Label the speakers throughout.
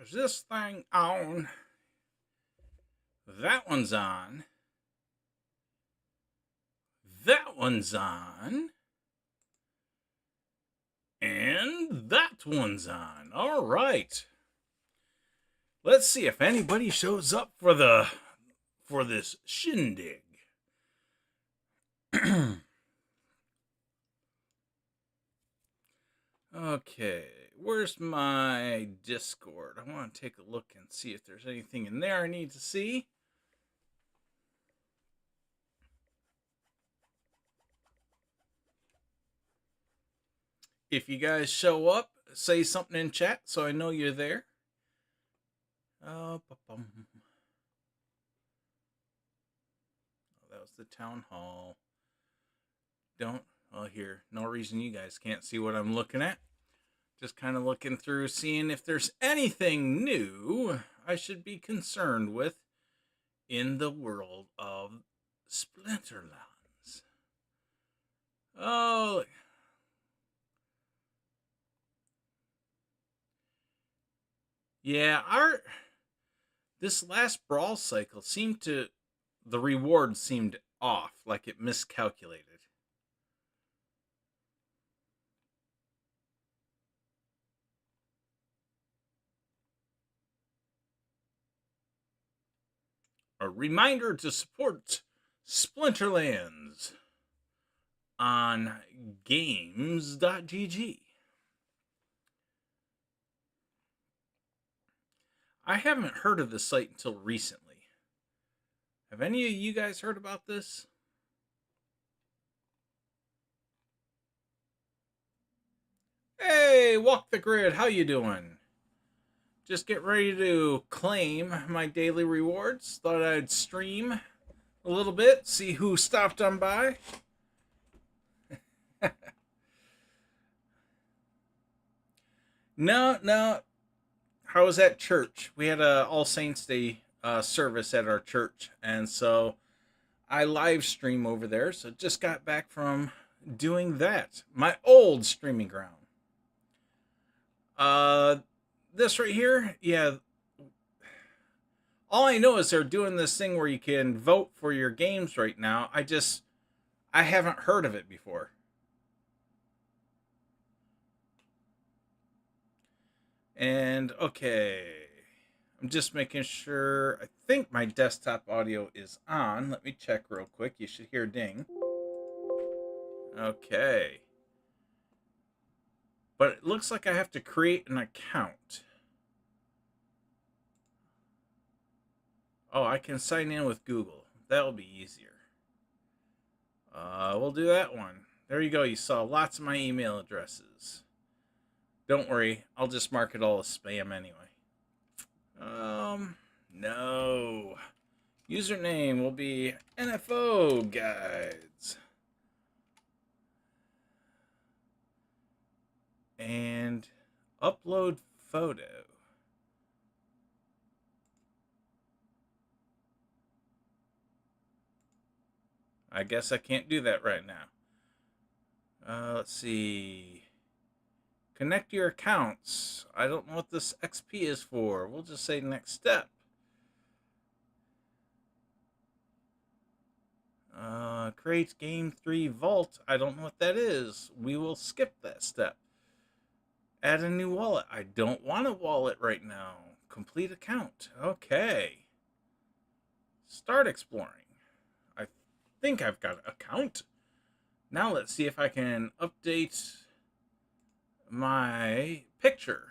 Speaker 1: Is this thing on? That one's on. That one's on. And that one's on. All right. Let's see if anybody shows up for this shindig. Okay, where's my Discord? I want to take a look and see if there's anything in there I need to see. If you guys show up, say something in chat so I know you're there. Oh, that was the town hall. Here, no reason you guys can't see what I'm looking at. Just kind of looking through, seeing if there's anything new I should be concerned with in the world of Splinterlands. Oh, yeah, this last brawl cycle the reward seemed off, like it miscalculated. A reminder to support Splinterlands on games.gg. I haven't heard of this site until recently. Have any of you guys heard about this? Hey, Walk the Grid, how you doing? Just get ready to claim my daily rewards. Thought I'd stream a little bit, see who stopped on by. No. How was that church? We had a All Saints Day service at our church, and so I live stream over there. So just got back from doing that. My old streaming ground. This right here, yeah. All I know is they're doing this thing where you can vote for your games right now. I haven't heard of it before. And okay, I'm just making sure. I think my desktop audio is on. Let me check real quick. You should hear ding. Okay. But it looks like I have to create an account. Oh, I can sign in with Google. That'll be easier. We'll do that one. There you go. You saw lots of my email addresses. Don't worry. I'll just mark it all as spam anyway. No. Username will be nfoGuides. And upload photo. I guess I can't do that right now. Let's see. Connect your accounts. I don't know what this XP is for. We'll just say next step. Create Game 3 Vault. I don't know what that is. We will skip that step. Add a new wallet. I don't want a wallet right now. Complete account. Okay. Start exploring. I think I've got an account. Now let's see if I can update my picture.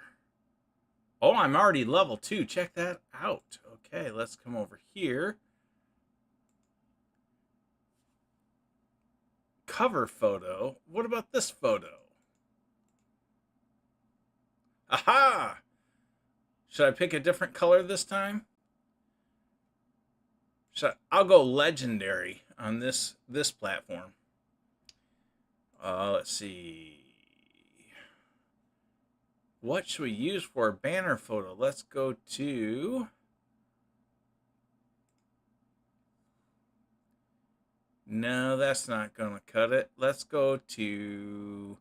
Speaker 1: Oh, I'm already level 2. Check that out. Okay, let's come over here. Cover photo. What about this photo? Aha! Should I pick a different color this time? I'll go legendary on this platform. Let's see. What should we use for a banner photo? Let's go to... No, that's not going to cut it. Let's go to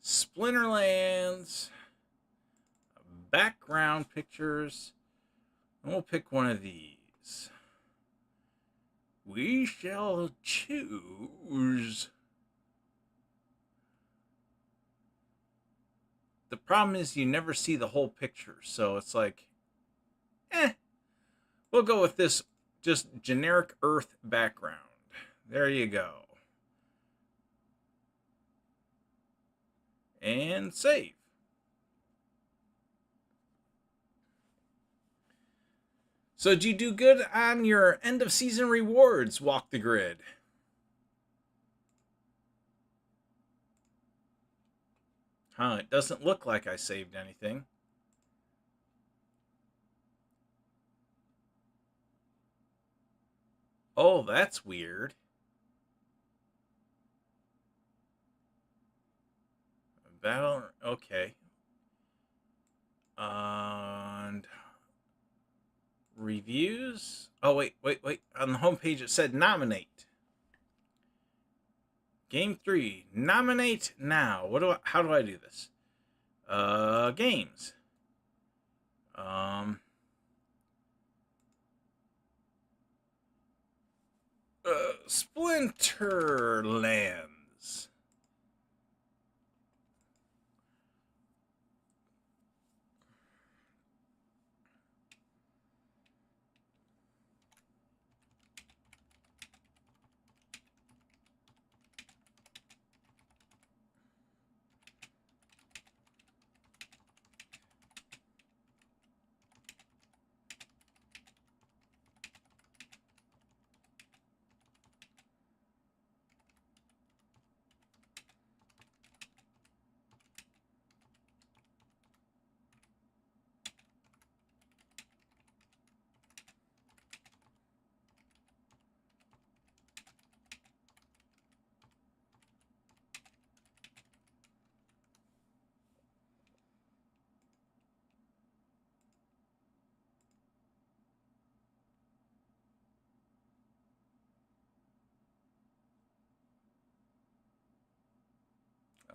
Speaker 1: Splinterlands background pictures. And we'll pick one of these. We shall choose. The problem is you never see the whole picture, so it's like, we'll go with this just generic Earth background. There you go. And save. So did you do good on your end of season rewards, Walk the Grid? Huh, it doesn't look like I saved anything. Oh, that's weird. Battle, okay. And reviews. Oh, wait. On the homepage it said nominate. Game 3, nominate now. How do I do this? Games. Splinterlands.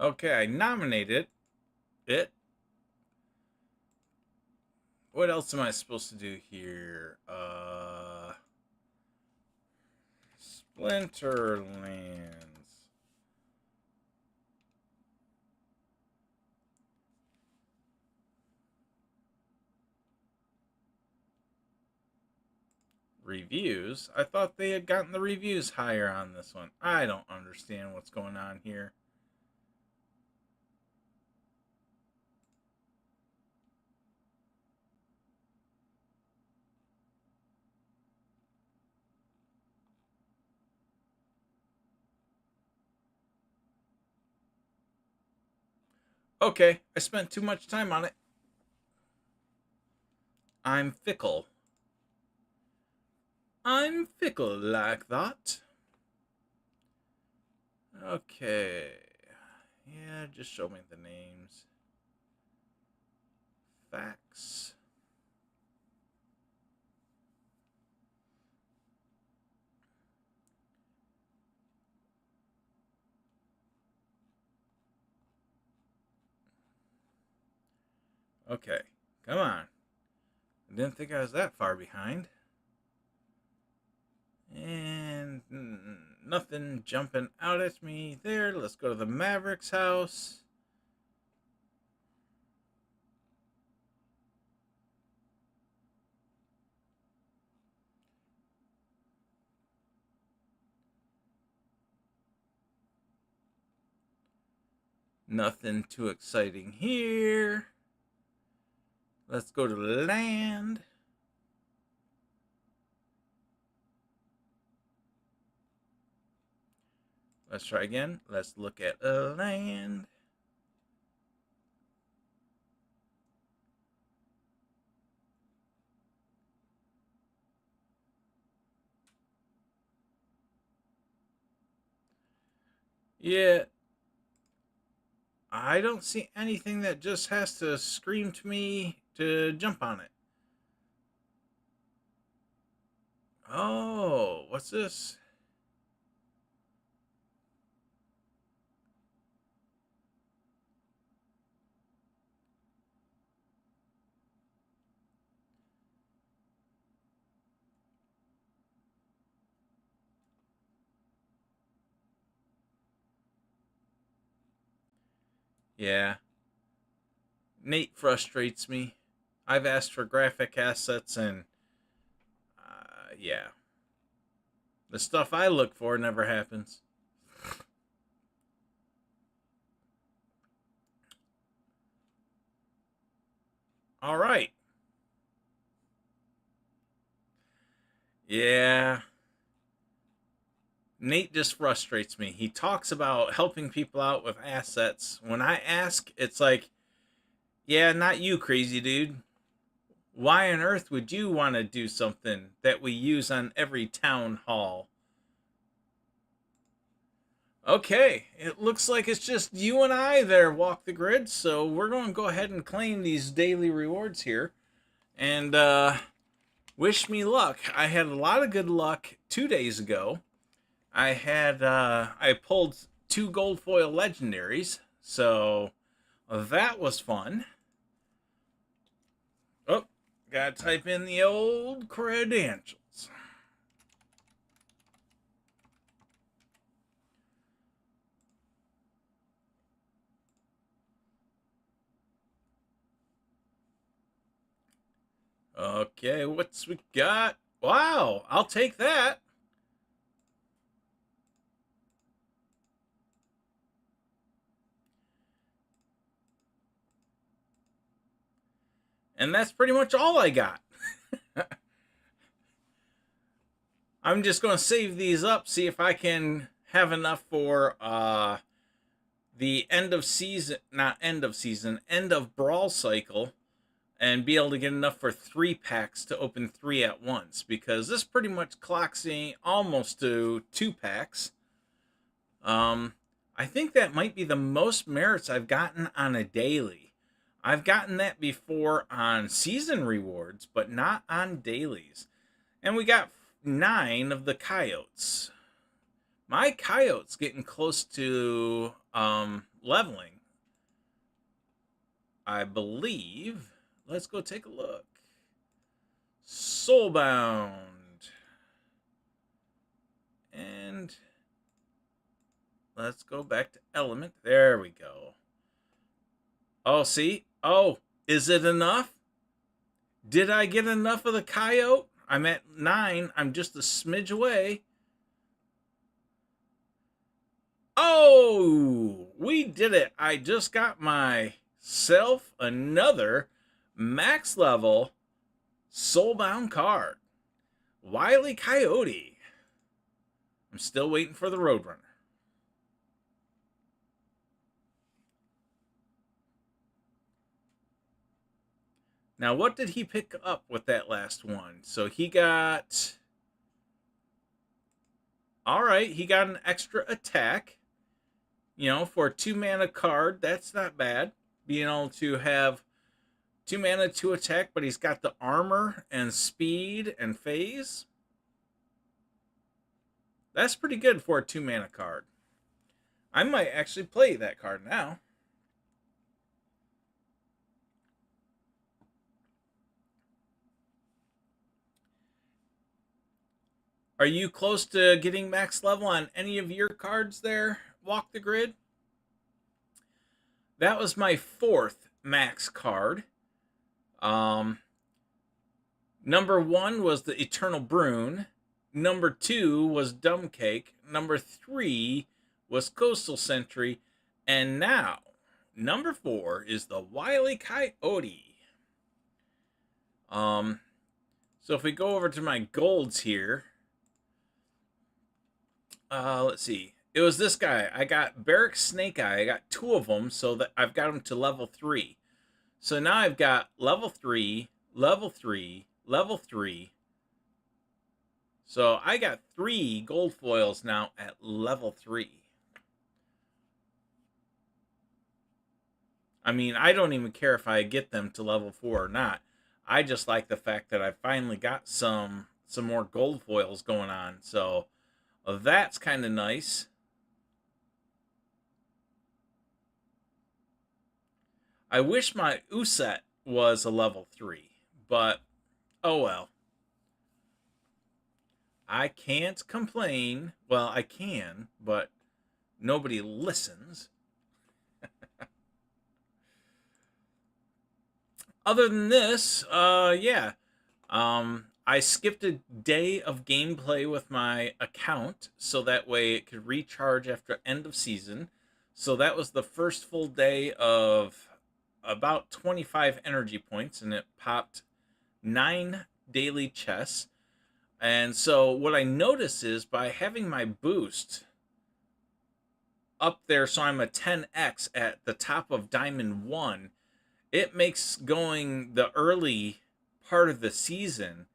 Speaker 1: Okay, I nominated it. What else am I supposed to do here? Splinterlands. Reviews? I thought they had gotten the reviews higher on this one. I don't understand what's going on here. Okay, I spent too much time on it. I'm fickle. I'm fickle like that. Okay. Yeah, just show me the names. Facts. Okay, come on. I didn't think I was that far behind. And nothing jumping out at me there. Let's go to the Mavericks house. Nothing too exciting here. Let's go to land. Let's try again. Let's look at land. Yeah. I don't see anything that just has to scream to me to jump on it. Oh, what's this? Yeah. Nate frustrates me. I've asked for graphic assets and, yeah. The stuff I look for never happens. All right. Yeah. Nate just frustrates me. He talks about helping people out with assets. When I ask, it's like, yeah, not you, crazy dude. Why on earth would you want to do something that we use on every town hall? Okay, it looks like it's just you and I there, Walk the Grid. So we're going to go ahead and claim these daily rewards here. And wish me luck. I had a lot of good luck 2 days ago. I pulled 2 gold foil legendaries. So that was fun. Oh, gotta type in the old credentials. Okay, what's we got? Wow, I'll take that. And that's pretty much all I got. I'm just going to save these up, see if I can have enough for the end of season, not end of season, end of brawl cycle, and be able to get enough for 3 packs to open 3 at once, because this pretty much clocks me almost to 2 packs. I think that might be the most merits I've gotten on a daily. I've gotten that before on season rewards, but not on dailies. And we got 9 of the coyotes. My coyote's getting close to leveling, I believe. Let's go take a look. Soulbound. And let's go back to element. There we go. Oh, see? Oh, is it enough? Did I get enough of the coyote? I'm at 9. I'm just a smidge away. Oh, we did it. I just got myself another max level soulbound card. Wile E. Coyote. I'm still waiting for the Roadrunner. Now, what did he pick up with that last one? So he got... All right, he got an extra attack. You know, for a 2 mana card, that's not bad. Being able to have 2 mana to attack, but he's got the armor and speed and phase. That's pretty good for a 2 mana card. I might actually play that card now. Are you close to getting max level on any of your cards there, Walk the Grid? That was my 4th max card. Number 1 was the Eternal Brune. Number 2 was Dumb Cake. Number 3 was Coastal Sentry. And now, number 4 is the Wile E. Coyote. So if we go over to my golds here, let's see. It was this guy. I got Barrack Snake Eye. I got 2 of them, so that I've got them to level 3. So now I've got level 3, level 3, level 3. So I got 3 gold foils now at level 3. I mean, I don't even care if I get them to level 4 or not. I just like the fact that I finally got some more gold foils going on. So that's kind of nice. I wish my Uset was a level 3, but oh well. I can't complain. Well, I can, but nobody listens. other than this, yeah. I skipped a day of gameplay with my account so that way it could recharge after end of season. So that was the first full day of about 25 energy points, and it popped 9 daily chests. And so what I notice is by having my boost up there, so I'm a 10x at the top of Diamond 1, it makes going the early part of the season,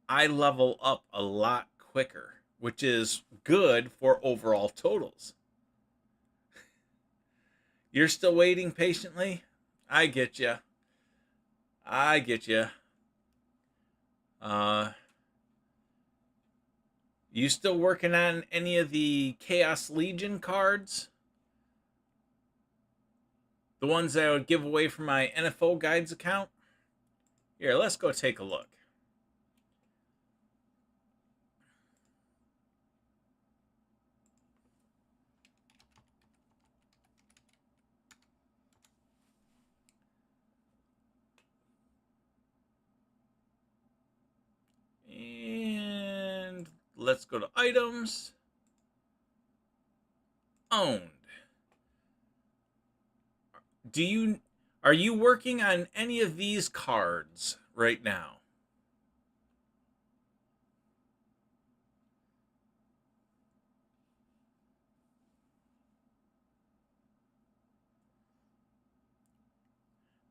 Speaker 1: I level up a lot quicker, which is good for overall totals. You're still waiting patiently? I get you. I get you. You still working on any of the Chaos Legion cards? The ones that I would give away from my nfoGuides account? Here, let's go take a look. And let's go to items. Owned. Are you working on any of these cards right now?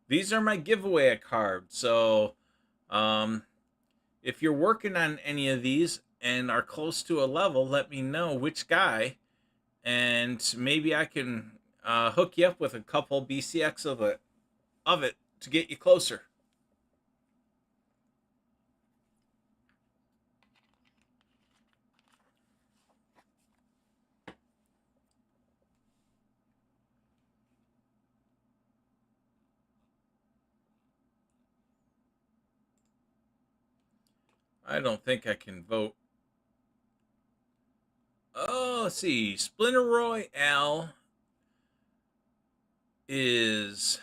Speaker 1: These are my giveaway cards. So, if you're working on any of these and are close to a level, let me know which guy, and maybe I can hook you up with a couple BCX of it to get you closer. I don't think I can vote. Oh, let's see. Splinter Royale is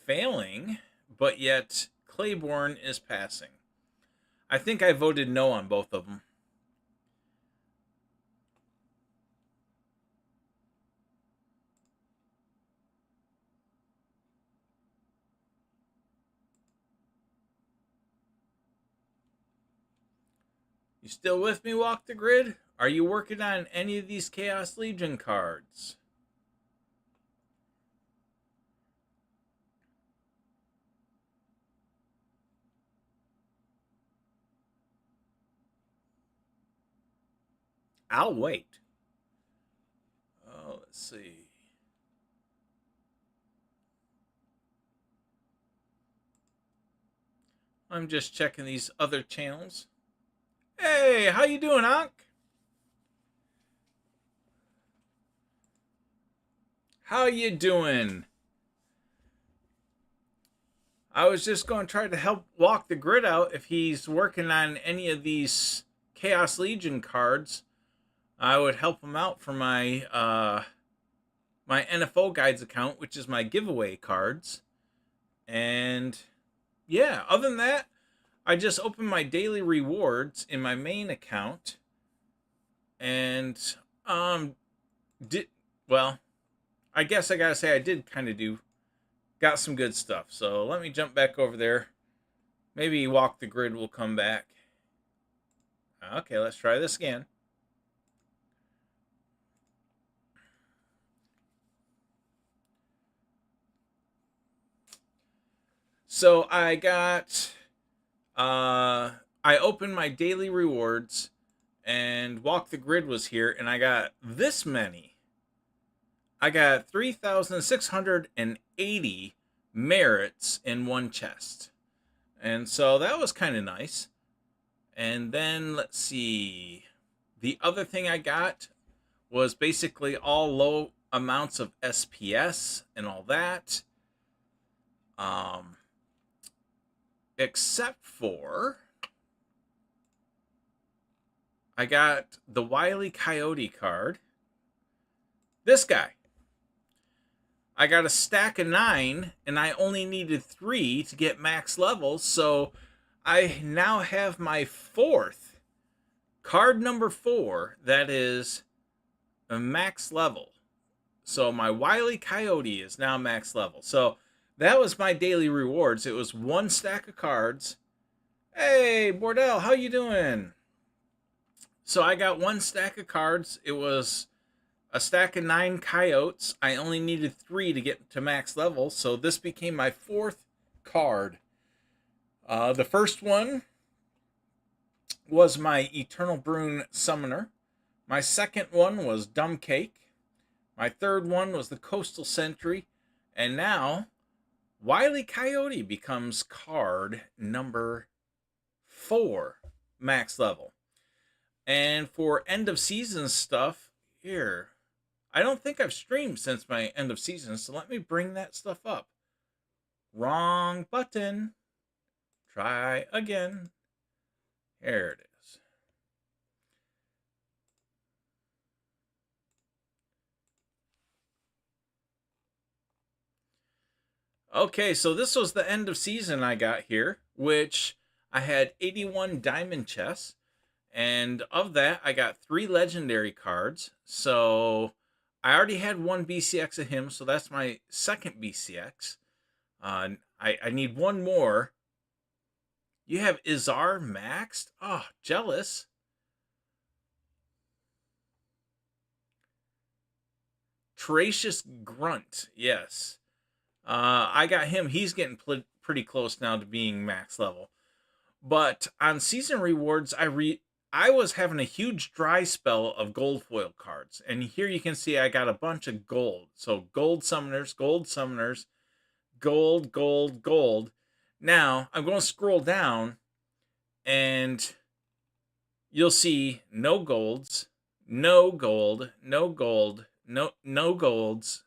Speaker 1: failing, but yet Claiborne is passing. I think I voted no on both of them. You still with me, Walk the Grid? Are you working on any of these Chaos Legion cards? I'll wait. Oh, let's see. I'm just checking these other channels. Hey, how you doing, Ankh? How you doing? I was just going to try to help Walk the Grid out if he's working on any of these Chaos Legion cards. I would help him out for my my nfoGuides account, which is my giveaway cards. And yeah, other than that, I just opened my daily rewards in my main account, and did well. I guess I gotta say I did kind of got some good stuff. So let me jump back over there. Maybe Walk the Grid will come back. Okay, let's try this again. So I got, I opened my daily rewards, and Walk the Grid was here, and I got this many. I got 3,680 merits in one chest. And so that was kind of nice. And then let's see. The other thing I got was basically all low amounts of SPS and all that. Except for I got the Wile E. Coyote card. This guy. I got a stack of 9, and I only needed 3 to get max level, so I now have my 4th card, number 4, that is a max level. So my Wile E. Coyote is now max level. So that was my daily rewards. It was 1 stack of cards. Hey, Bordell, how you doing? So I got 1 stack of cards. It was a stack of 9 coyotes. I only needed 3 to get to max level, so this became my 4th card. The first one was my Eternal Brune Summoner. My second one was Dumb Cake. My third one was the Coastal Sentry. And now, Wile E. Coyote becomes card number 4, max level. And for end of season stuff, here, I don't think I've streamed since my end of season, so let me bring that stuff up. Wrong button. Try again. Here it is. Okay, so this was the end of season I got here, which I had 81 diamond chests. And of that, I got 3 legendary cards. So I already had 1 BCX of him, so that's my second BCX. I need 1 more. You have Izar maxed? Oh, jealous. Tenacious Grunt, yes. I got him. He's getting pretty close now to being max level. But on season rewards, I was having a huge dry spell of gold foil cards. And here you can see I got a bunch of gold. So gold summoners, gold, gold, gold. Now, I'm going to scroll down and you'll see no golds, no gold, no gold, no golds,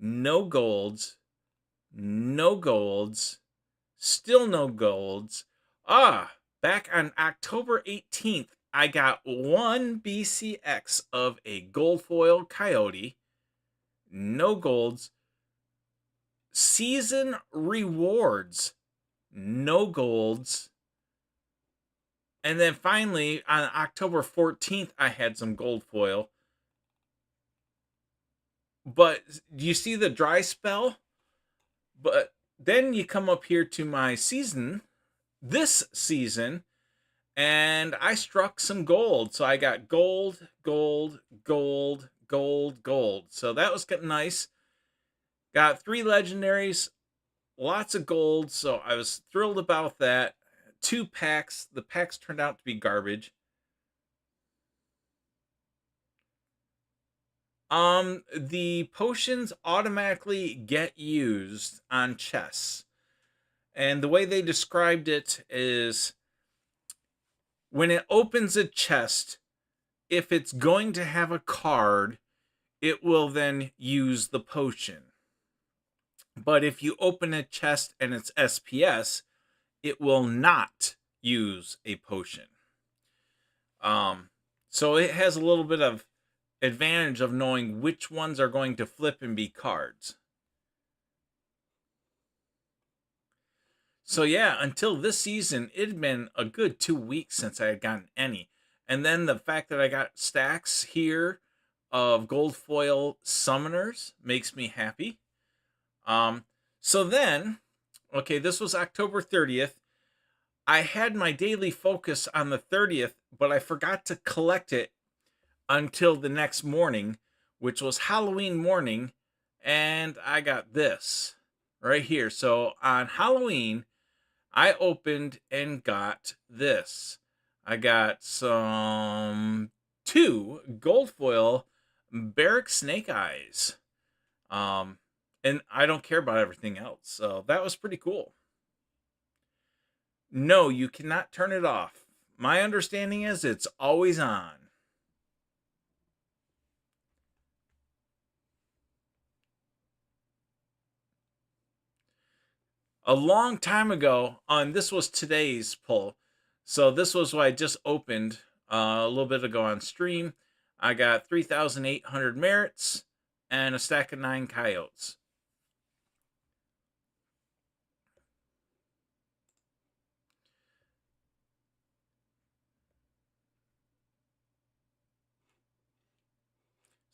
Speaker 1: no golds, no golds, still no golds. Back on October 18th, I got 1 BCX of a gold foil coyote, no golds. Season rewards, no golds. And then finally, on October 14th, I had some gold foil. But do you see the dry spell? But then you come up here to my season, this season, and I struck some gold. So I got gold, gold, gold, gold, gold. So that was nice. Got 3 legendaries, lots of gold, so I was thrilled about that. 2 packs. The packs turned out to be garbage. The potions automatically get used on chests. And the way they described it is when it opens a chest, if it's going to have a card, it will then use the potion. But if you open a chest and it's SPS, it will not use a potion. So it has a little bit of advantage of knowing which ones are going to flip and be cards. So yeah, until this season, it had been a good 2 weeks since I had gotten any. And then the fact that I got stacks here of gold foil summoners makes me happy. So then, okay, this was October 30th. I had my daily focus on the 30th, but I forgot to collect it until the next morning, which was Halloween morning, and I got this right here. So on Halloween, I opened and got this. I got some 2 gold foil Barrack Snake Eyes. And I don't care about everything else. So that was pretty cool. No, you cannot turn it off. My understanding is it's always on. A long time ago, this was today's pull. So this was what I just opened a little bit ago on stream. I got 3,800 merits. and a stack of 9 coyotes.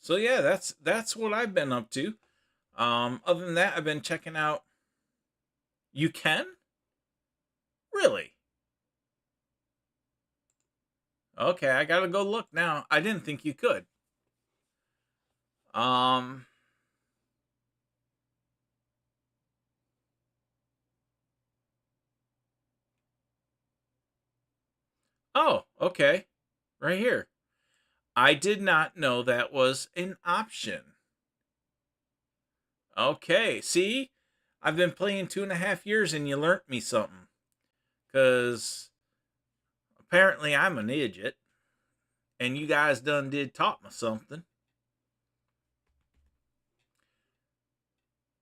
Speaker 1: So yeah, that's what I've been up to. Other than that, I've been checking out. You can? Really? Okay, I gotta go look now. I didn't think you could. Um. Oh, okay. Right here. I did not know that was an option. Okay, see? I've been playing 2.5 years and you learnt me something. Because apparently I'm an idiot. And you guys done did taught me something.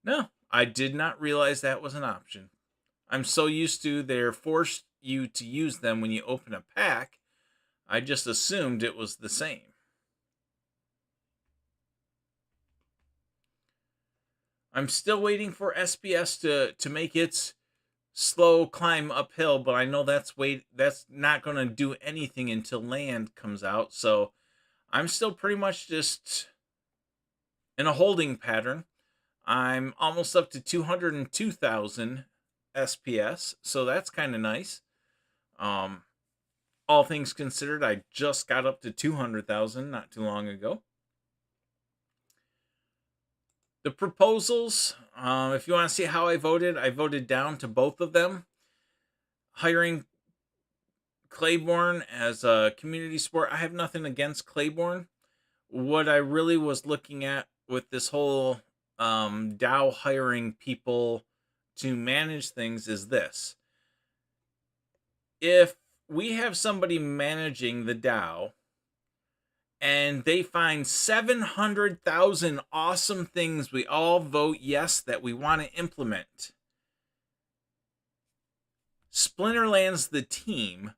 Speaker 1: No, I did not realize that was an option. I'm so used to they're forced you to use them when you open a pack. I just assumed it was the same. I'm still waiting for SPS to make its slow climb uphill, but I know that's not going to do anything until land comes out. So I'm still pretty much just in a holding pattern. I'm almost up to 202,000 SPS, so that's kind of nice. All things considered, I just got up to 200,000 not too long ago. The proposals, if you want to see how I voted down to both of them. Hiring Claiborne as a community sport, I have nothing against Claiborne. What I really was looking at with this whole DAO hiring people to manage things is this. If we have somebody managing the DAO and they find 700,000 awesome things we all vote yes that we want to implement, Splinterlands, the team,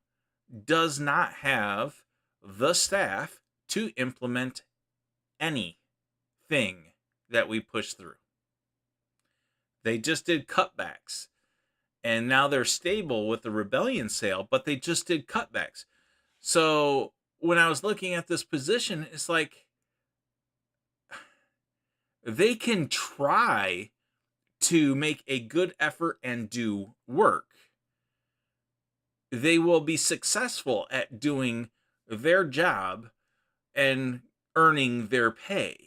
Speaker 1: does not have the staff to implement anything that we push through. They just did cutbacks. And now they're stable with the Rebellion sale, but they just did cutbacks. So when I was looking at this position, it's like they can try to make a good effort and do work. They will be successful at doing their job and earning their pay.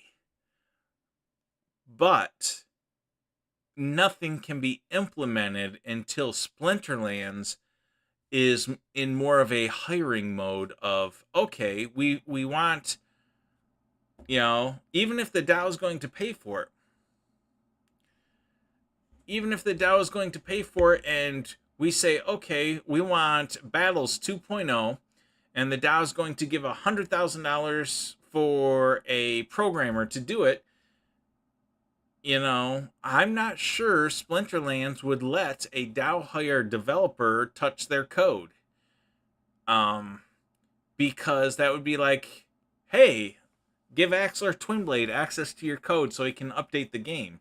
Speaker 1: But nothing can be implemented until Splinterlands is in more of a hiring mode of, okay, we want, even if the DAO is going to pay for it, and we say, okay, we want Battles 2.0, and the DAO is going to give $100,000 for a programmer to do it, I'm not sure Splinterlands would let a DAO hired developer touch their code. Because that would be like, hey, give Axler Twinblade access to your code so he can update the game.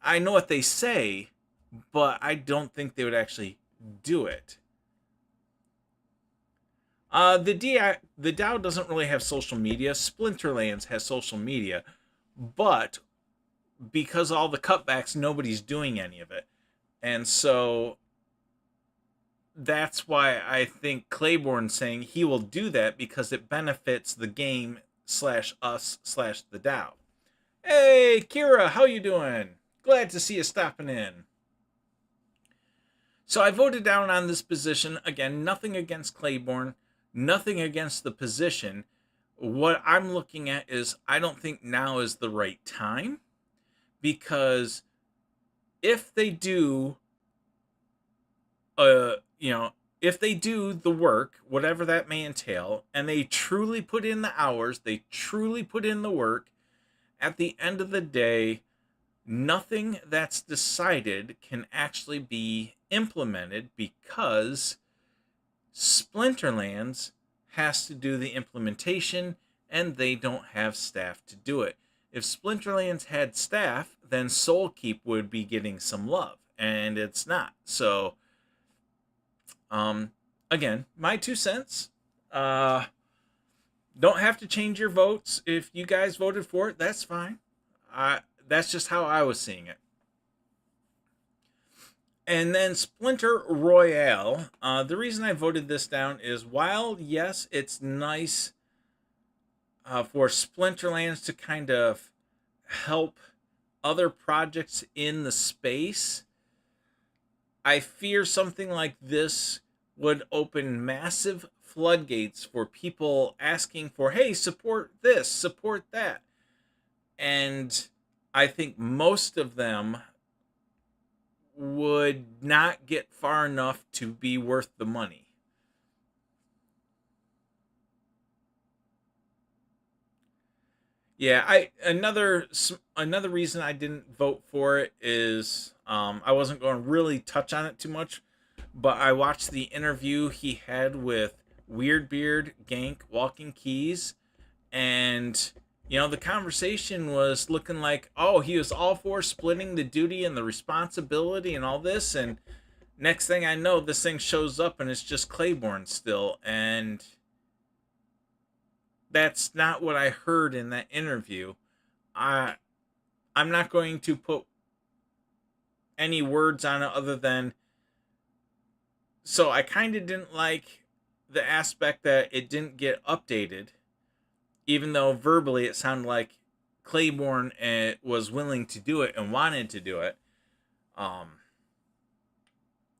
Speaker 1: I know what they say, but I don't think they would actually do it. The DAO doesn't really have social media. Splinterlands has social media, but because all the cutbacks, nobody's doing any of it. And so that's why I think Claiborne's saying he will do that because it benefits the game /us/the DAO. Hey, Kira, how you doing? Glad to see you stopping in. So I voted down on this position. Again, nothing against Claiborne, nothing against the position. What I'm looking at is I don't think now is the right time, because if they do if they do the work, whatever that may entail, and they truly put in the hours, they truly put in the work, at the end of the day, nothing that's decided can actually be implemented because Splinterlands has to do the implementation and they don't have staff to do it. If Splinterlands had staff, then Soulkeep would be getting some love, and it's not. So, again, my 2 cents. Don't have to change your votes. If you guys voted for it, that's fine. That's just how I was seeing it. And then Splinter Royale. The reason I voted this down is while, yes, it's nice for Splinterlands to kind of help other projects in the space, I fear something like this would open massive floodgates for people asking for, hey, support this, support that. And I think most of them would not get far enough to be worth the money. Yeah, another reason I didn't vote for it is I wasn't going to really touch on it too much, but I watched the interview he had with Weirdbeard, Gank, Walking Keys, and the conversation was looking like, oh, he was all for splitting the duty and the responsibility and all this, and next thing I know, this thing shows up and it's just Claiborne still, and that's not what I heard in that interview. I'm not going to put any words on it other than, so I kind of didn't like the aspect that it didn't get updated, even though verbally it sounded like Claiborne was willing to do it and wanted to do it.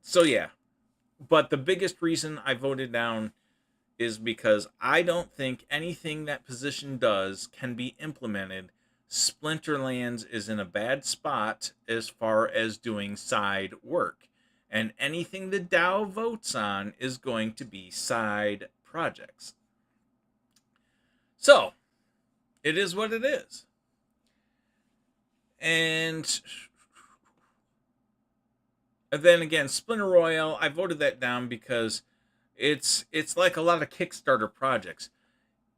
Speaker 1: So yeah, but the biggest reason I voted down is because I don't think anything that position does can be implemented. Splinterlands is in a bad spot as far as doing side work, and anything the DAO votes on is going to be side projects. So, it is what it is. And then again, Splinter Royale, I voted that down because it's like a lot of Kickstarter projects.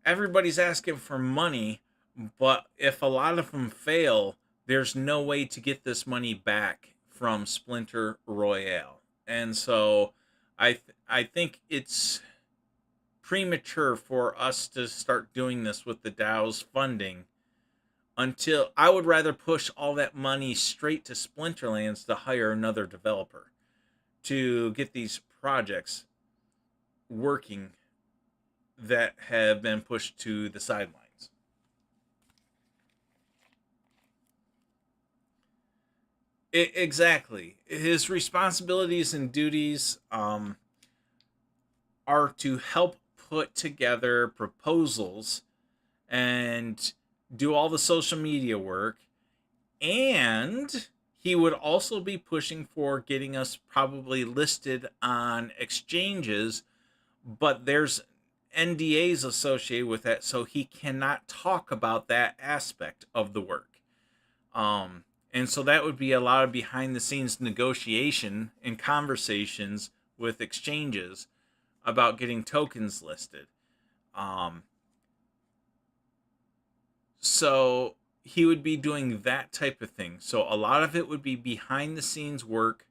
Speaker 1: Everybody's asking for money, but if a lot of them fail, there's no way to get this money back from Splinter Royale. And so I think it's premature for us to start doing this with the DAO's funding, until I would rather push all that money straight to Splinterlands to hire another developer to get these projects working that have been pushed to the sidelines. Exactly. His responsibilities and duties are to help put together proposals and do all the social media work, and he would also be pushing for getting us probably listed on exchanges, but there's NDAs associated with that, so he cannot talk about that aspect of the work. And so that would be a lot of behind the scenes negotiation and conversations with exchanges about getting tokens listed. So he would be doing that type of thing. So a lot of it would be behind the scenes work,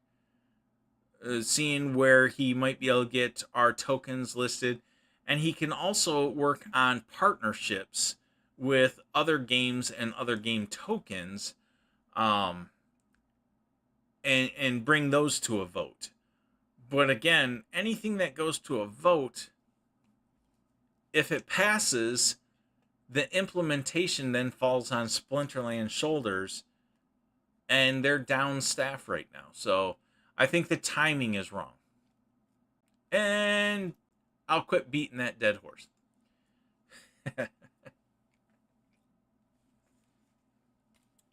Speaker 1: seeing where he might be able to get our tokens listed. And he can also work on partnerships with other games and other game tokens, and bring those to a vote. But again, anything that goes to a vote, if it passes, the implementation then falls on Splinterland's shoulders, and they're down staff right now. So I think the timing is wrong. And I'll quit beating that dead horse.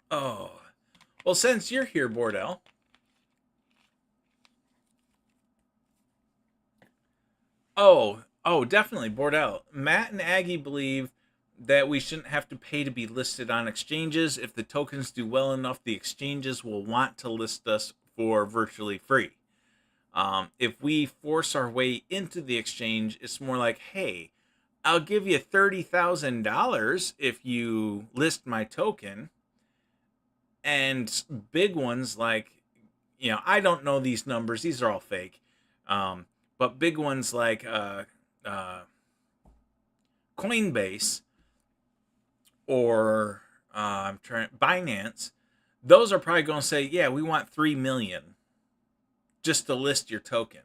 Speaker 1: Oh, well, since you're here, Bordell. Oh, definitely, Bordell. Matt and Aggie believe that we shouldn't have to pay to be listed on exchanges. If the tokens do well enough, the exchanges will want to list us for virtually free. If we force our way into the exchange, it's more like, hey, I'll give you $30,000 if you list my token. And big ones like, I don't know these numbers. These are all fake. But big ones like Coinbase or Binance, those are probably going to say, yeah, we want 3 million just to list your token.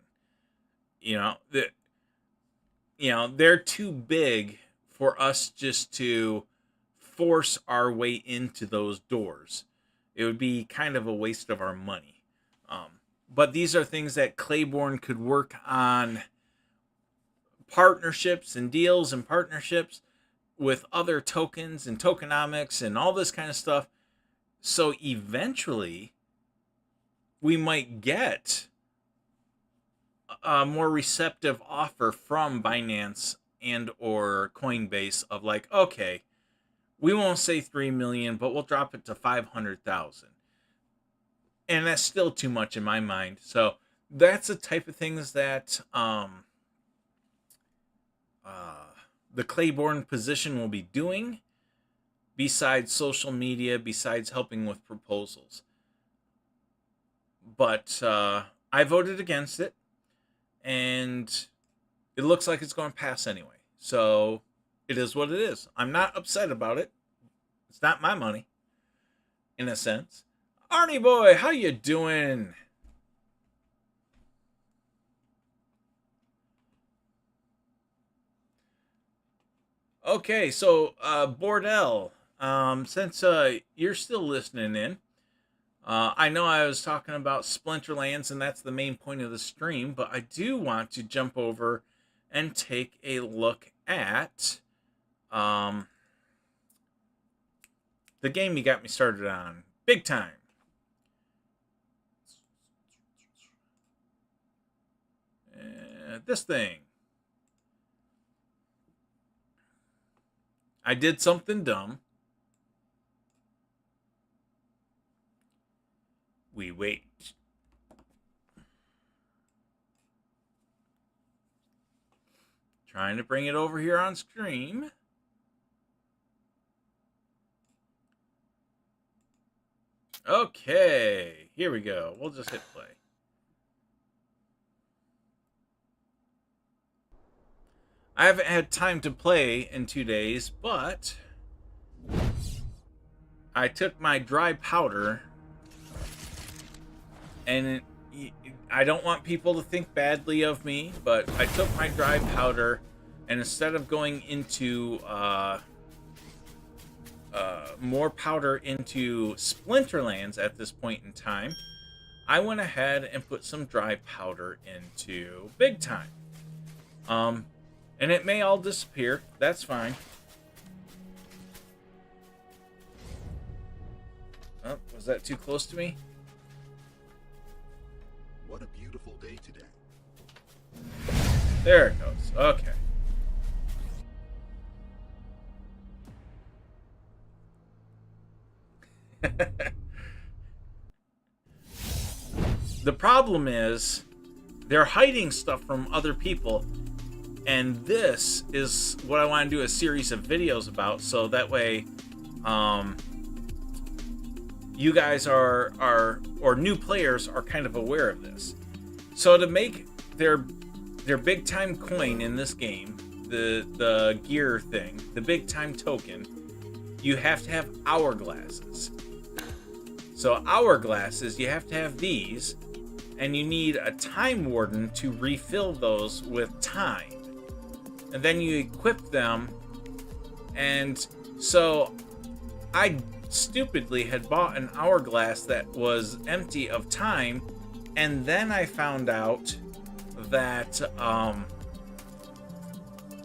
Speaker 1: They're too big for us just to force our way into those doors. It would be kind of a waste of our money. But these are things that Claiborne could work on, partnerships and deals and partnerships with other tokens and tokenomics and all this kind of stuff. So eventually we might get a more receptive offer from Binance and or Coinbase of like, okay, we won't say 3 million, but we'll drop it to 500,000. And that's still too much in my mind. So that's the type of things that the Claiborne position will be doing, besides social media, besides helping with proposals. But I voted against it, and it looks like it's going to pass anyway. So it is what it is. I'm not upset about it. It's not my money, in a sense. Arnie boy, how you doing? Okay, so Bordell, since you're still listening in, I know I was talking about Splinterlands, and that's the main point of the stream, but I do want to jump over and take a look at the game you got me started on, Big Time. This thing. I did something dumb. We wait. Trying to bring it over here on stream. Okay, here we go. We'll just hit play. I haven't had time to play in 2 days, but I took my dry powder, and I don't want people to think badly of me, but I took my dry powder, and instead of going into more powder into Splinterlands at this point in time, I went ahead and put some dry powder into Big Time. And it may all disappear. That's fine. Oh, was that too close to me?
Speaker 2: What a beautiful day today.
Speaker 1: There it goes. Okay. The problem is they're hiding stuff from other people, and this is what I want to do a series of videos about, so that way you guys are or new players are kind of aware of this. So to make their big time coin in this game, the gear thing, the big time token, you have to have hourglasses. So hourglasses, you have to have these, and you need a time warden to refill those with time. And then you equip them, and so I stupidly had bought an hourglass that was empty of time, and then I found out that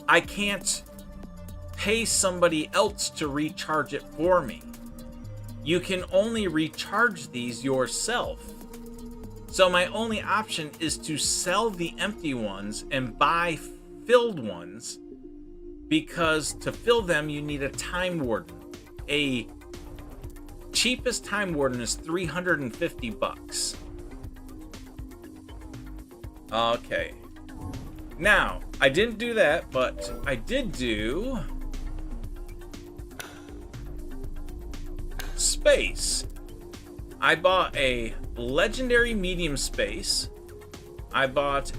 Speaker 1: I can't pay somebody else to recharge it for me. You can only recharge these yourself. So my only option is to sell the empty ones and buy filled ones, because to fill them you need a time warden. A cheapest time warden is $350. Okay. Now, I didn't do that, but I did do space. I bought a legendary medium space. I bought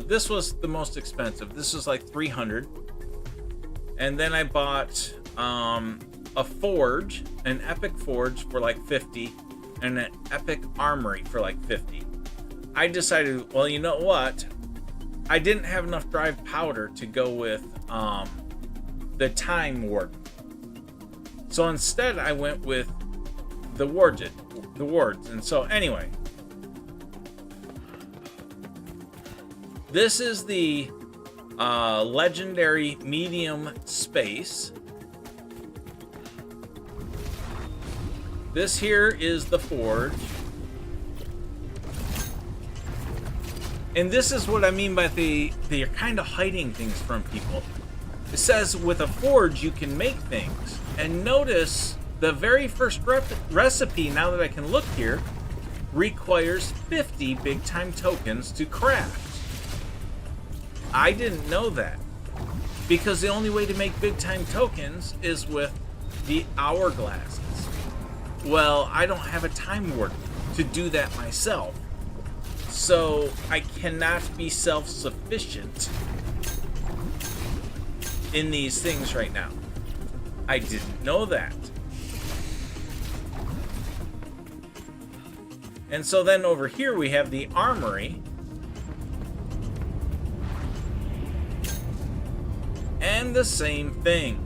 Speaker 1: this was the most expensive. This was like 300. And then I bought a forge, an epic forge for like 50, and an epic armory for like 50. I decided, well, you know what? I didn't have enough drive powder to go with the time warden. So instead I went with the wards. And so anyway, this is the legendary medium space. This here is the forge. And this is what I mean by they're kind of hiding things from people. It says with a forge you can make things. And notice the very first recipe, now that I can look here, requires 50 big time tokens to craft. I didn't know that, because the only way to make big time tokens is with the hourglasses. Well, I don't have a time warden to do that myself, so I cannot be self-sufficient in these things right now. I didn't know that. And so then over here we have the armory. And the same thing.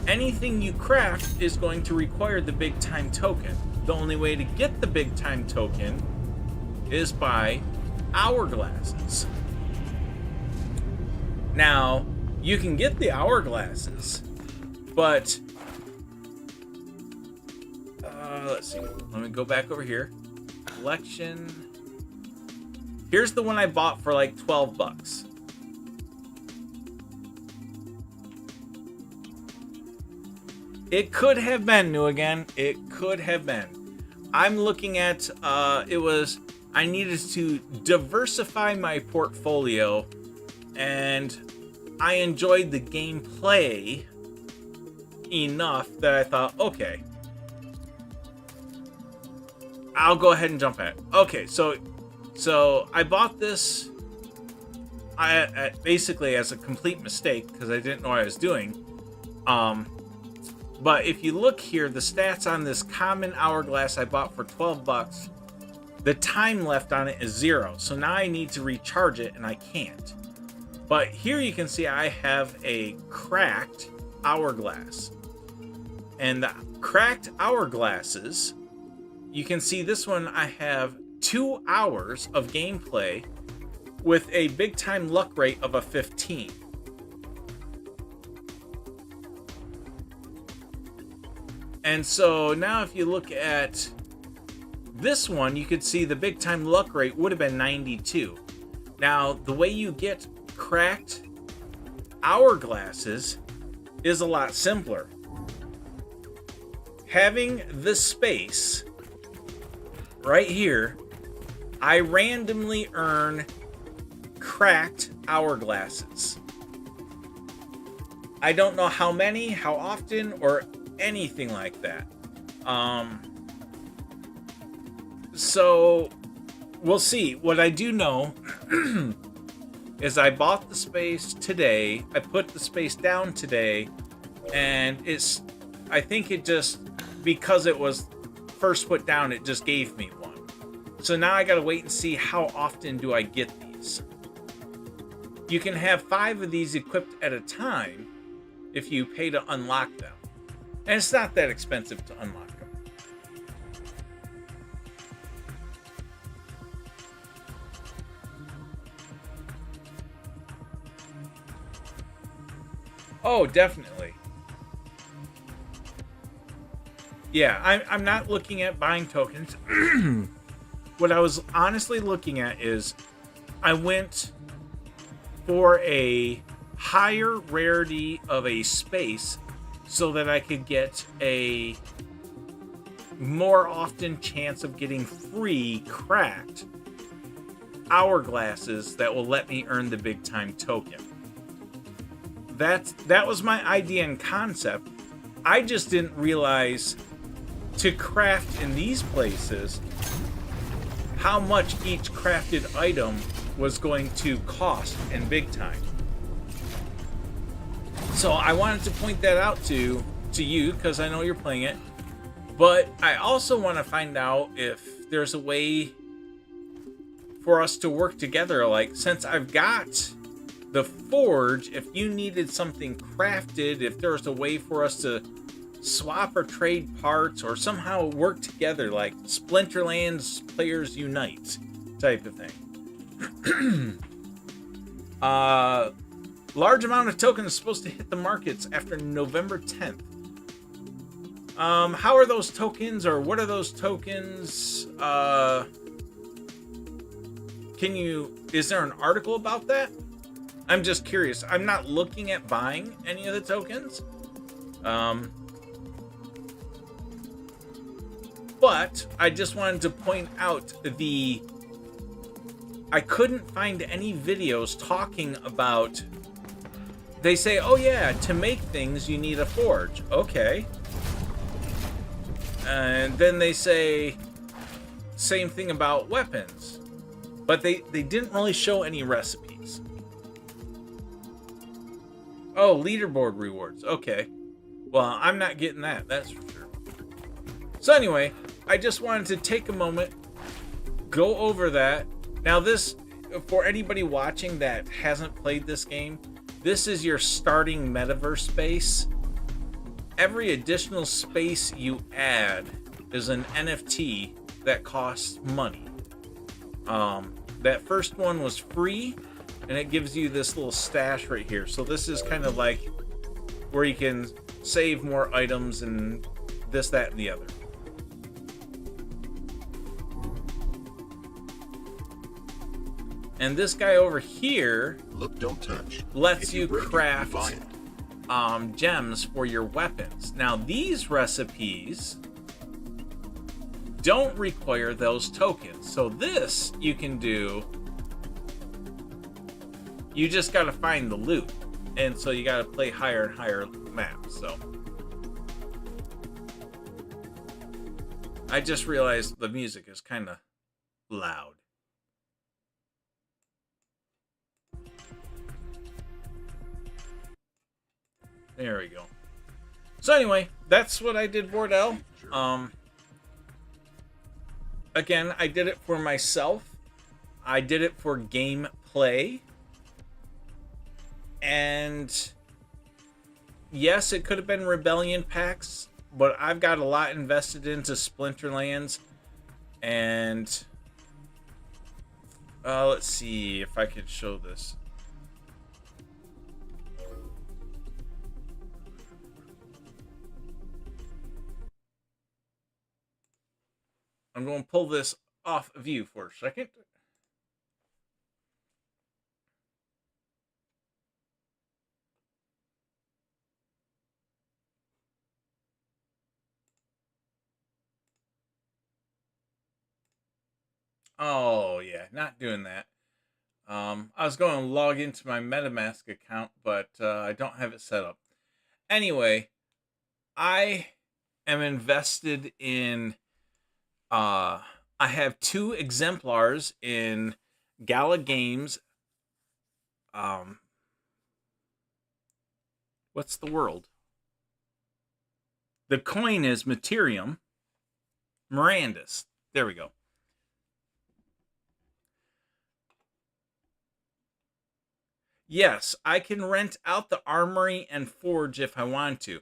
Speaker 1: Anything you craft is going to require the big time token. The only way to get the big time token is by hourglasses. Now, you can get the hourglasses, but let's see. Let me go back over here. Collection. Here's the one I bought for like 12 bucks. It could have been new again. It could have been. I'm looking at, I needed to diversify my portfolio, and I enjoyed the gameplay enough that I thought, okay, I'll go ahead and jump at it. Okay, so I bought this basically as a complete mistake because I didn't know what I was doing. But if you look here, the stats on this common hourglass I bought for 12 bucks, the time left on it is 0. So now I need to recharge it, and I can't. But here you can see I have a cracked hourglass. And the cracked hourglasses, you can see this one, I have 2 hours of gameplay with a big time luck rate of a 15. And so now if you look at this one, you could see the big time luck rate would have been 92. Now, the way you get cracked hourglasses is a lot simpler. Having this space right here, I randomly earn cracked hourglasses. I don't know how many, how often, or anything like that. So we'll see. What I do know is I bought the space today. I put the space down today, and I think it just, because it was first put down, it just gave me one. So now I gotta wait and see how often do I get these. You can have 5 of these equipped at a time if you pay to unlock them. And it's not that expensive to unlock them. Oh, definitely. Yeah, I'm not looking at buying tokens. What I was honestly looking at is I went for a higher rarity of a space so that I could get a more often chance of getting free cracked hourglasses that will let me earn the big time token. That was my idea and concept. I just didn't realize to craft in these places how much each crafted item was going to cost in big time. So I wanted to point that out to you because I know you're playing it. But I also want to find out if there's a way for us to work together. Like, since I've got the forge, if you needed something crafted, if there was a way for us to swap or trade parts or somehow work together, like Splinterlands Players Unite type of thing. Large amount of tokens supposed to hit the markets after November 10th. How are those tokens, or what are those tokens? Is there an article about that? I'm just curious. I'm not looking at buying any of the tokens. But I just wanted to point out I couldn't find any videos talking about, they say, oh yeah, to make things you need a forge. Okay. And then they say same thing about weapons. But they didn't really show any recipes. Oh, leaderboard rewards. Okay. Well, I'm not getting that, that's for sure. So anyway, I just wanted to take a moment, go over that. Now this, for anybody watching that hasn't played this game, this is your starting metaverse space. Every additional space you add is an NFT that costs money. That first one was free, and it gives you this little stash right here. So this is kind of like where you can save more items and this, that, and the other. And this guy over here,
Speaker 2: Look, don't touch.
Speaker 1: lets
Speaker 2: If
Speaker 1: you
Speaker 2: break it,
Speaker 1: craft
Speaker 2: buy it.
Speaker 1: gems for your weapons. Now these recipes don't require those tokens. So this you can do. You just got to find the loot. And so you got to play higher and higher maps. So I just realized the music is kind of loud. There we go. So anyway, that's what I did, Bordell. Again, I did it for myself. I did it for gameplay. And yes, it could have been Rebellion packs, but I've got a lot invested into Splinterlands. And let's see if I could show this. I'm going to pull this off view for a second. Oh, yeah, not doing that. I was going to log into my MetaMask account, but I don't have it set up. Anyway, I am invested in... I have 2 exemplars in Gala Games. What's the world? The coin is Materium Mirandus. There we go. Yes, I can rent out the armory and forge if I want to.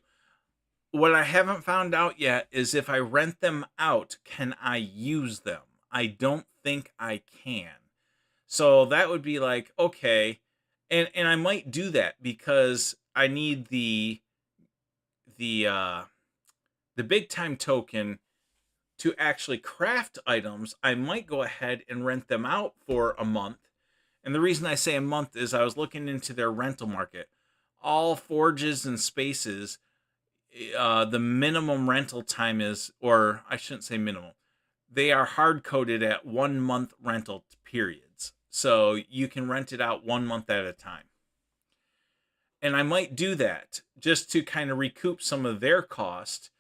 Speaker 1: What I haven't found out yet is if I rent them out, can I use them? I don't think I can. So that would be like, okay. And I might do that because I need the big time token to actually craft items. I might go ahead and rent them out for a month. And the reason I say a month is I was looking into their rental market. All forges and spaces, the minimum rental time is, or I shouldn't say minimum, they are hard-coded at 1 month rental periods. So you can rent it out 1 month at a time. And I might do that just to kind of recoup some of their cost.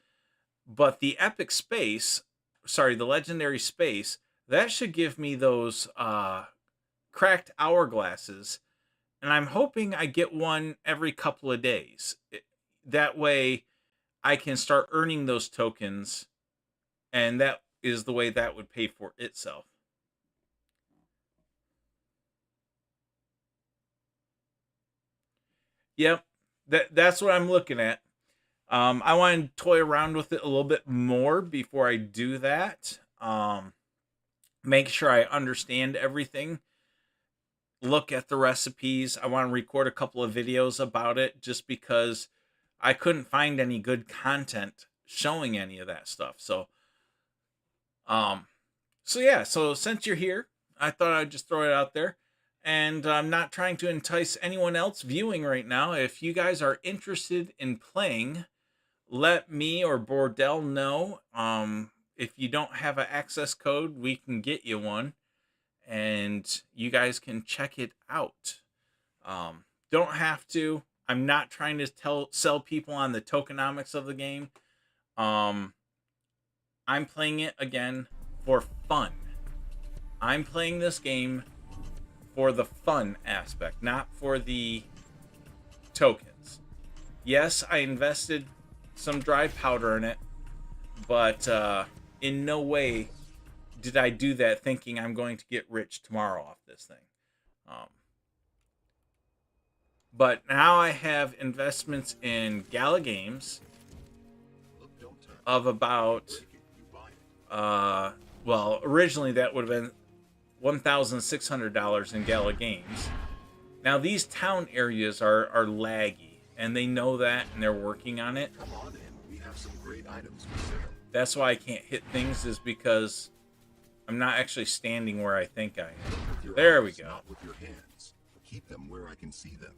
Speaker 1: But the epic space, sorry, the legendary space, that should give me those cracked hourglasses. And I'm hoping I get one every couple of days. That way I can start earning those tokens. And that is the way that would pay for itself. Yep, that's what I'm looking at. I want to toy around with it a little bit more before I do that. Make sure I understand everything. Look at the recipes. I want to record a couple of videos about it just because I couldn't find any good content showing any of that stuff. So yeah, so since you're here, I thought I'd just throw it out there. And I'm not trying to entice anyone else viewing right now. If you guys are interested in playing, let me or Bordell know. If you don't have an access code, we can get you one. And you guys can check it out. Don't have to. I'm not trying to sell people on the tokenomics of the game. I'm playing it, again, for fun. I'm playing this game for the fun aspect, not for the tokens. Yes, I invested some dry powder in it, but in no way did I do that thinking I'm going to get rich tomorrow off this thing. But now I have investments in Gala Games of about, well, originally that would have been $1,600 in Gala Games. Now these town areas are laggy, and they know that, and they're working on it.
Speaker 2: Come on in. We have some great items for sale.
Speaker 1: That's why I can't hit things, is because I'm not actually standing where I think I am. There we go.
Speaker 2: Not with your hands. Keep them where I can see them.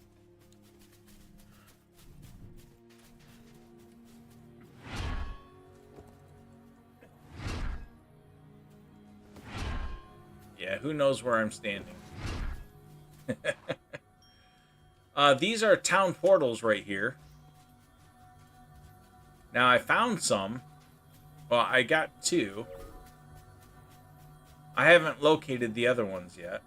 Speaker 1: Yeah, who knows where I'm standing. These are town portals right here. Now, I found some. Well, I got 2. I haven't located the other ones yet.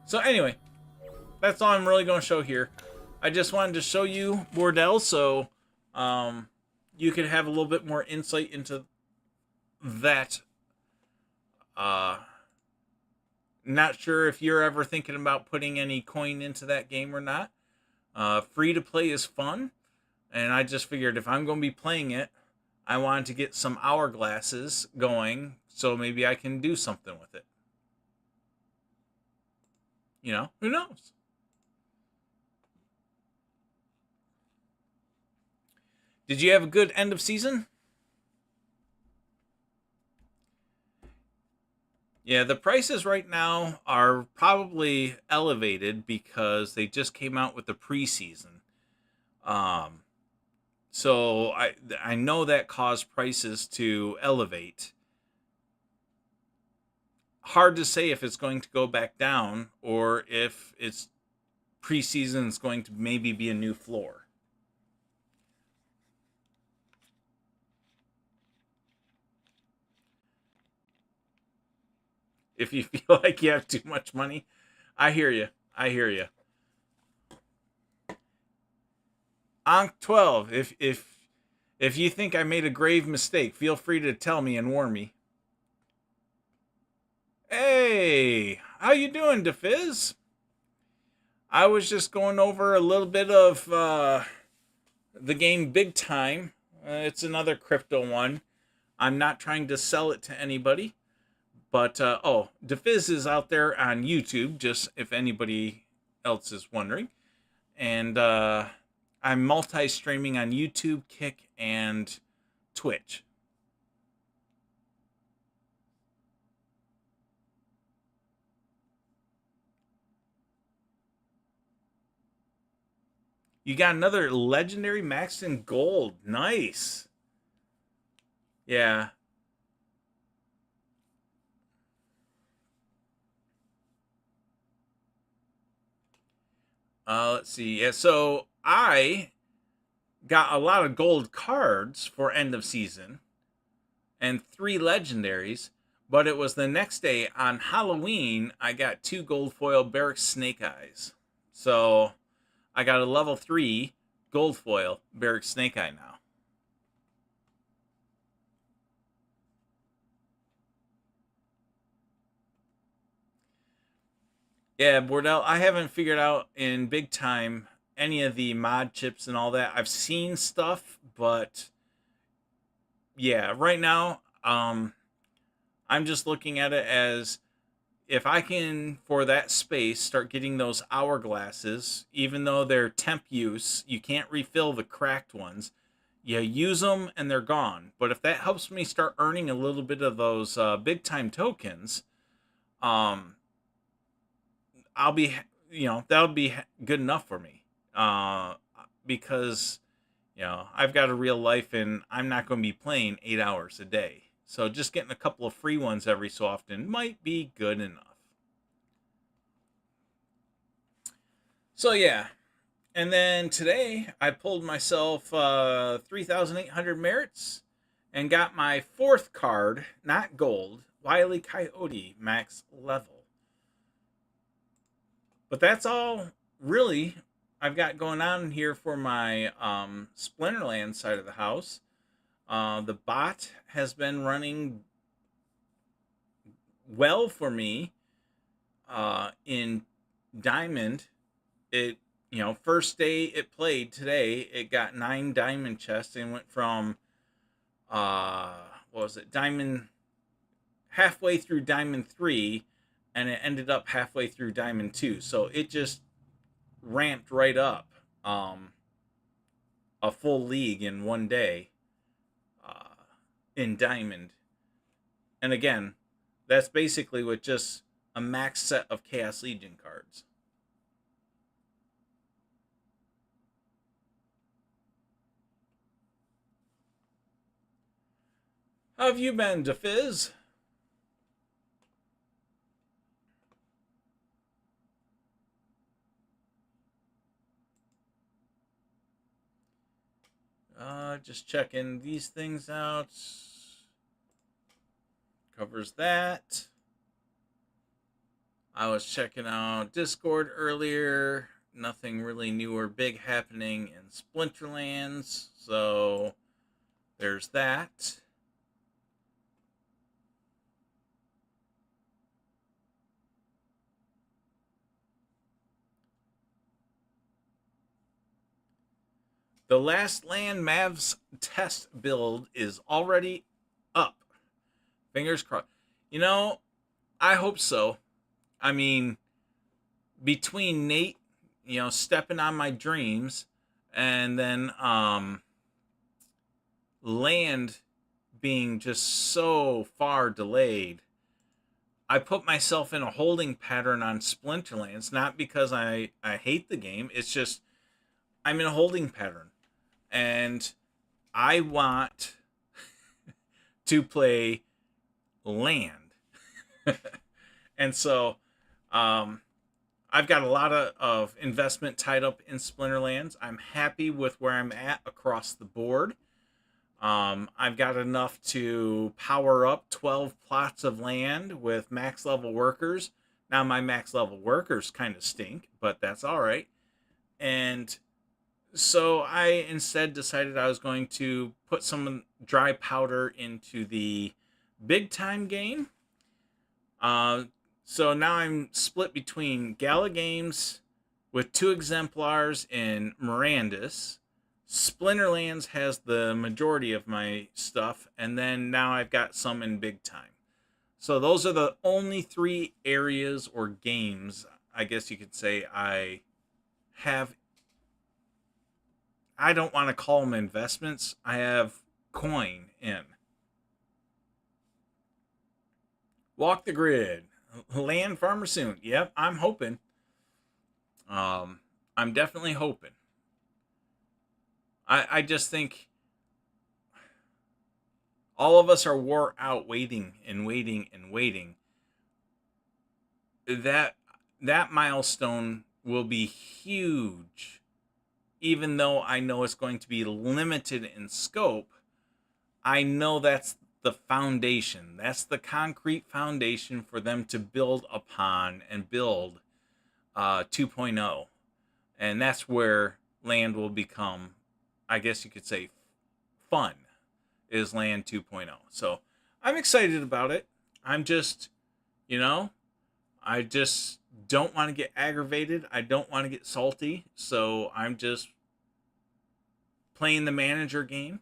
Speaker 1: So anyway, that's all I'm really going to show here. I just wanted to show you Bordell, so you could have a little bit more insight into that. Not sure if you're ever thinking about putting any coin into that game or not. Free to play is fun, and I just figured if I'm going to be playing it, I wanted to get some hourglasses going, so maybe I can do something with it. You know, who knows? Did you have a good end of season? Yeah, the prices right now are probably elevated because they just came out with the preseason. So I know that caused prices to elevate. Hard to say if it's going to go back down or if it's preseason is going to maybe be a new floor. If you feel like you have too much money, I hear you. I hear you. Ankh 12, if you think I made a grave mistake, feel free to tell me and warn me. Hey, how you doing, DeFizz? I was just going over a little bit of the game Big Time. It's another crypto one. I'm not trying to sell it to anybody. But, DeFizz is out there on YouTube, just if anybody else is wondering. And I'm multi-streaming on YouTube, Kick, and Twitch. You got another legendary max in gold. Nice. Yeah. Let's see. Yeah, so I got a lot of gold cards for end of season and 3 legendaries, but it was the next day on Halloween I got 2 gold foil Barrack Snake Eyes. So I got a level 3 gold foil Barrack Snake Eye now. Yeah, Bordell, I haven't figured out in big time any of the mod chips and all that. I've seen stuff, but yeah, right now, I'm just looking at it as if I can, for that space, start getting those hourglasses, even though they're temp use, you can't refill the cracked ones. You use them and they're gone. But if that helps me start earning a little bit of those big time tokens, um, I'll be, that'll be good enough for me. Because, I've got a real life and I'm not going to be playing 8 hours a day. So just getting a couple of free ones every so often might be good enough. So yeah, and then today I pulled myself 3,800 merits and got my 4th card, not gold, Wile E. Coyote max level. But that's all really I've got going on here for my Splinterlands side of the house. The bot has been running well for me in Diamond. It, first day it played today, it got 9 diamond chests and went from, what was it, diamond, halfway through diamond 3, and it ended up halfway through diamond 2. So it just ramped right up a full league in one day in diamond. And again, that's basically with just a max set of Chaos Legion cards. How have you been, DeFizz? Just checking these things out. Covers that. I was checking out Discord earlier. Nothing really new or big happening in Splinterlands. So there's that. The Last Land Mavs test build is already up. Fingers crossed. I hope so. I mean, between Nate, stepping on my dreams, and then land being just so far delayed, I put myself in a holding pattern on Splinterlands, not because I hate the game. It's just I'm in a holding pattern. And I want to play land. And so I've got a lot of investment tied up in Splinterlands. I'm happy with where I'm at across the board. I've got enough to power up 12 plots of land with max level workers. Now my max level workers kind of stink, but that's all right. And so I instead decided I was going to put some dry powder into the big time game. So now I'm split between Gala Games with 2 exemplars in Mirandus. Splinterlands has the majority of my stuff, and then now I've got some in big time. So those are the only 3 areas or games, I guess you could say, I have. I don't want to call them investments. I have coin in. Walk the grid. Land farmer soon. Yep, I'm hoping. I'm definitely hoping. I just think all of us are wore out waiting and waiting and waiting. That milestone will be huge, even though I know it's going to be limited in scope. I know that's the foundation. That's the concrete foundation for them to build upon and build 2.0. And that's where land will become, I guess you could say, fun, is land 2.0. So I'm excited about it. I'm just, you know, I just don't want to get aggravated. I don't want to get salty. So I'm just playing the manager game.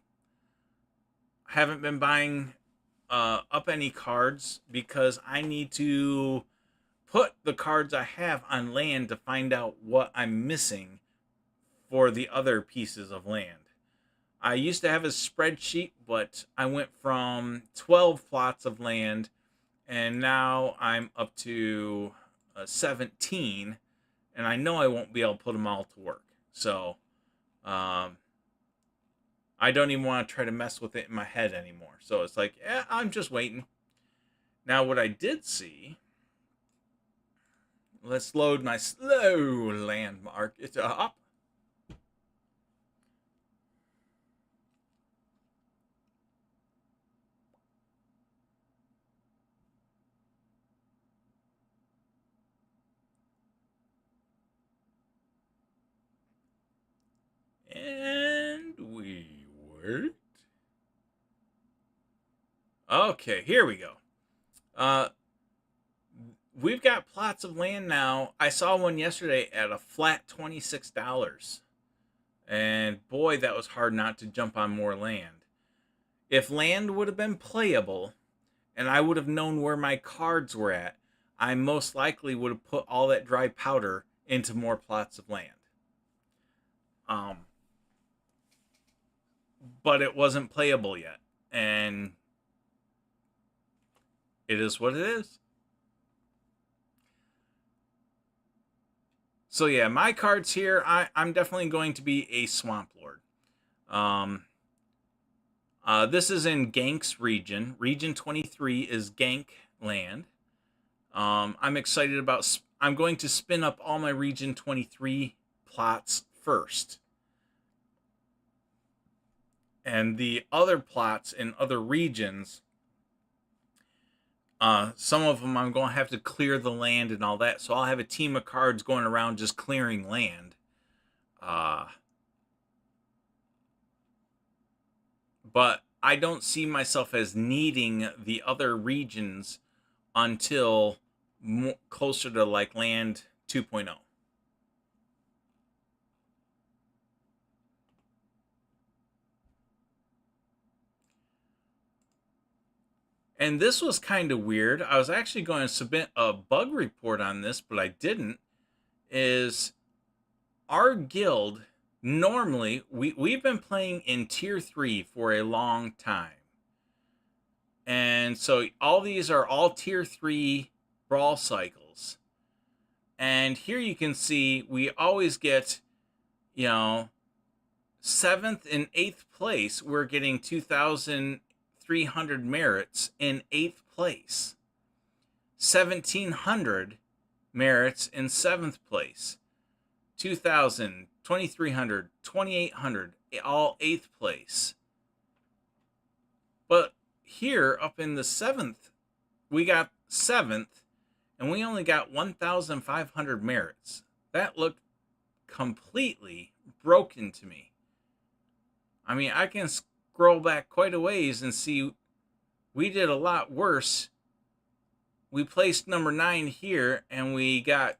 Speaker 1: Haven't been buying up any cards because I need to put the cards I have on land to find out what I'm missing for the other pieces of land. I used to have a spreadsheet, but I went from 12 plots of land, and now I'm up to 17, and I know I won't be able to put them all to work. So I don't even want to try to mess with it in my head anymore. So it's like, I'm just waiting. Now, what I did see, let's load my slow landmark. It's up. And we wait. Okay, here we go. We've got plots of land now. I saw one yesterday at a flat $26. And boy, that was hard not to jump on more land. If land would have been playable and I would have known where my cards were at, I most likely would have put all that dry powder into more plots of land. But it wasn't playable yet. And it is what it is. So yeah, my cards here, I'm definitely going to be a Swamp Lord. This is in Gank's region. Region 23 is Gank land. I'm excited about... I'm going to spin up all my Region 23 plots first. And the other plots in other regions, some of them I'm going to have to clear the land and all that. So I'll have a team of cards going around just clearing land. But I don't see myself as needing the other regions until closer to like land 2.0. And this was kind of weird. I was actually going to submit a bug report on this, but I didn't. Is our guild, normally, we've been playing in Tier 3 for a long time. And so all these are all Tier 3 brawl cycles. And here you can see we always get, 7th and 8th place. We're getting 2,300 merits in 8th place. 1,700 merits in 7th place. 2,000, 2,300, 2,800, all 8th place. But here, up in the 7th, we got 7th, and we only got 1,500 merits. That looked completely broken to me. I mean, I can scroll back quite a ways and see we did a lot worse. We placed number 9 here, and we got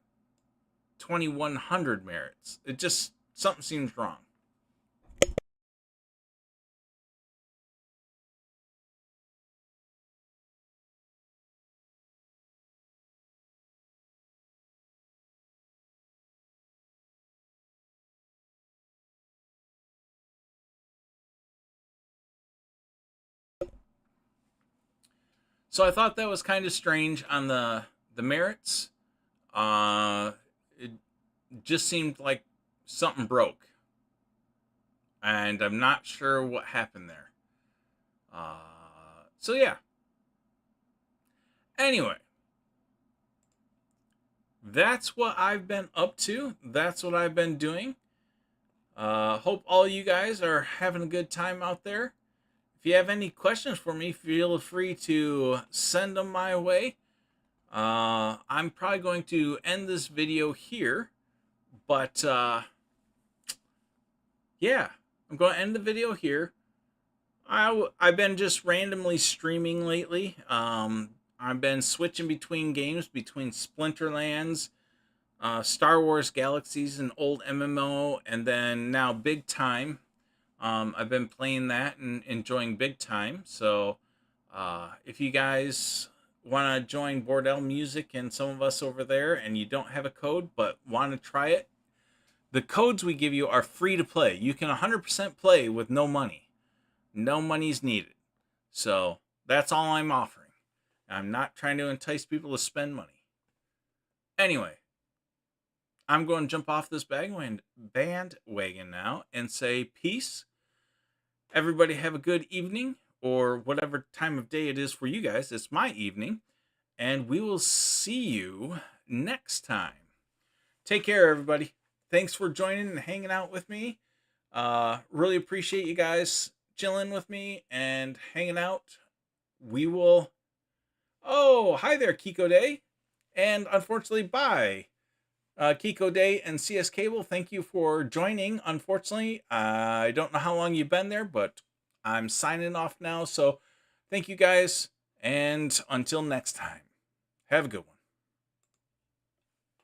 Speaker 1: 2,100 merits. It just, something seems wrong. So I thought that was kind of strange on the merits. It just seemed like something broke. and I'm not sure what happened there. So yeah. Anyway, that's what I've been up to. That's what I've been doing. Hope all you guys are having a good time out there. If you have any questions for me, feel free to send them my way. I'm probably going to end this video here, but yeah, I'm going to end the video here. I've been just randomly streaming lately. I've been switching between games, between Splinterlands, Star Wars Galaxies, an old MMO, and then now Big Time. I've been playing that and enjoying Big Time. So if you guys want to join Bordel Music and some of us over there, and you don't have a code but want to try it, the codes we give you are free to play. You can 100% play with no money. No money's needed. So that's all I'm offering. I'm not trying to entice people to spend money. Anyway, I'm going to jump off this bandwagon now and say peace. Everybody have a good evening, or whatever time of day it is for you guys. It's my evening. And we will see you next time. Take care, everybody. Thanks for joining and hanging out with me. Really appreciate you guys chilling with me and hanging out. We will... Oh, hi there, Kiko Day. And unfortunately, bye. Kiko Day and CS Cable, thank you for joining. Unfortunately, I don't know how long you've been there, but I'm signing off now. So thank you guys, and until next time, have a good one.